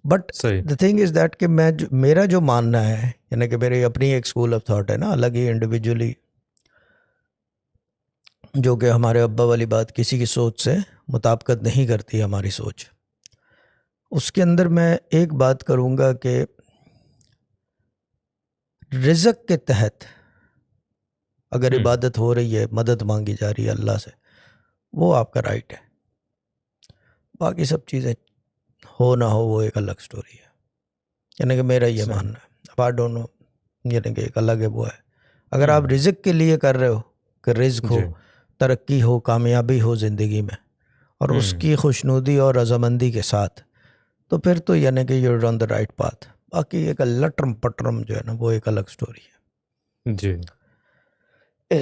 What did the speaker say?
But सही। The thing is that कि मेरा जो मानना है, यानी कि मेरी अपनी एक स्कूल ऑफ थॉट है ना, अलग ही इंडिविजुअली, जो कि हमारे अब्बा वाली बात, किसी की सोच से मुताबिकत नहीं करती हमारी सोच। उसके अंदर मैं एक बात करूँगा कि रिज़्क के तहत अगर इबादत हो रही है, मदद मांगी जा रही है अल्लाह से, वो आपका राइट है। बाकी सब चीज़ें हो ना हो वो एक अलग स्टोरी है, यानी कि मेरा ये सही। मानना है। अब आई डोंट नो, यानी कि एक अलग है वो है। अगर आप हम्म, रिज़्क के लिए कर रहे हो कि रिज़्क हो, जी। तरक्की हो, कामयाबी हो ज़िंदगी में, और उसकी खुशनुदी और रजामंदी के साथ, तो फिर तो यानी कि you're on the right path. बाकी एक लटरम पटरम जो है ना, वो एक अलग स्टोरी जी। है।